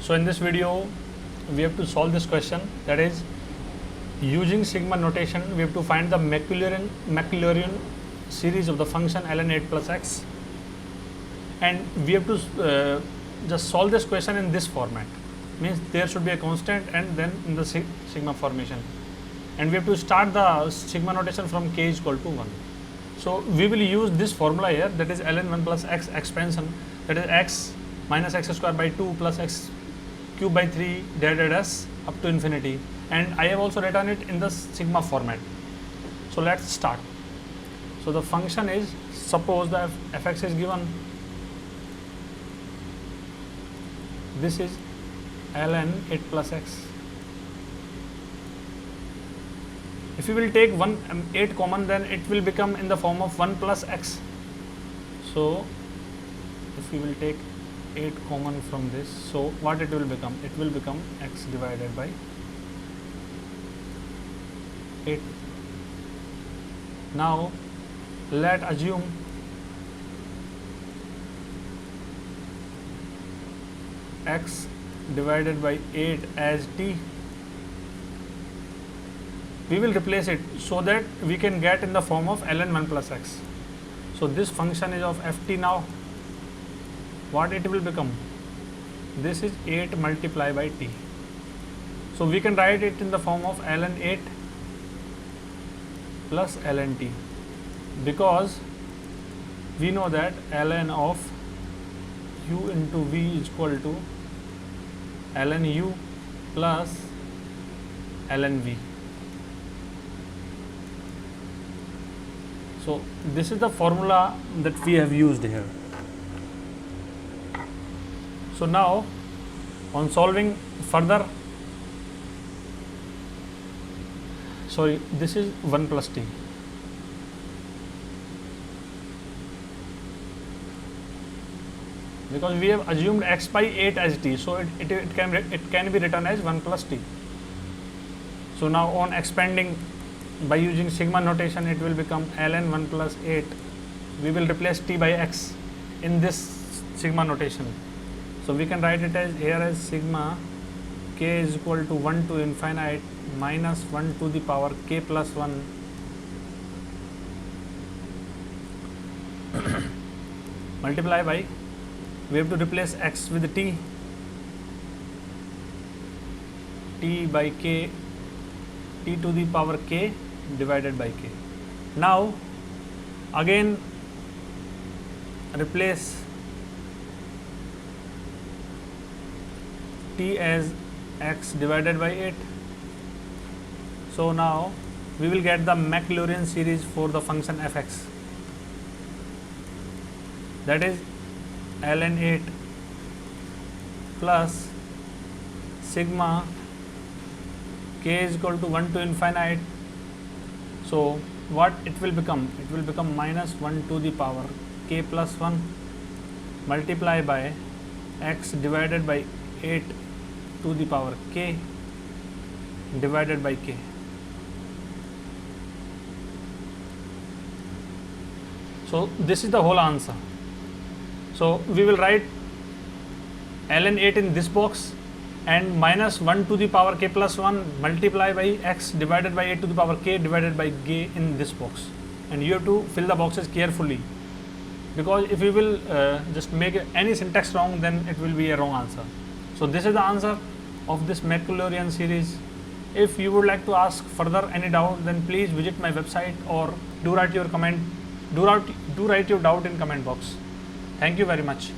So in this video we have to solve this question, that is using sigma notation we have to find the Maclaurin series of the function ln 8 plus x, and we have to just solve this question in this format. Means there should be a constant and then in the sigma formation, and we have to start the sigma notation from k is equal to 1. So we will use this formula here, that is ln 1 plus x expansion, that is x minus x square by 2 plus x cube by 3 divided s up to infinity, and I have also written it in the sigma format. So let's start. So the function is, suppose the fx is given, this is ln 8 plus x. If you will take 8 common, then it will become in the form of 1 plus x. So if we will take 8 common from this, so what it will become? It will become x divided by 8. Now let assume x divided by 8 as t. We will replace it so that we can get in the form of ln 1 plus x. So this function is of ft. Now what it will become? This is 8 multiplied by t. So we can write it in the form of ln 8 plus ln t, because we know that ln of u into v is equal to ln u plus ln v. So this is the formula that we have used here. So now on solving further, sorry, this is 1 plus t. Because we have assumed x by 8 as t, so it can be written as 1 plus t. So now on expanding by using sigma notation, it will become ln 1 plus 8. We will replace t by x in this sigma notation. So we can write it as here as sigma k is equal to 1 to infinite minus 1 to the power k plus 1 multiply by, we have to replace x with t by k, t to the power k divided by k. Now again replace t as x divided by 8. So now we will get the Maclaurin series for the function fx, that is ln 8 plus sigma k is equal to 1 to infinite. So what it will become? It will become minus 1 to the power k plus 1 multiply by x divided by 8 to the power k divided by k. So this is the whole answer. So we will write ln 8 in this box and minus 1 to the power k plus 1 multiply by x divided by 8 to the power k divided by k in this box, and you have to fill the boxes carefully, because if you will just make any syntax wrong, then it will be a wrong answer. So this is the answer of this Maclaurin series. If you would like to ask further any doubt, then please visit my website or do write your doubt in comment box. Thank you very much.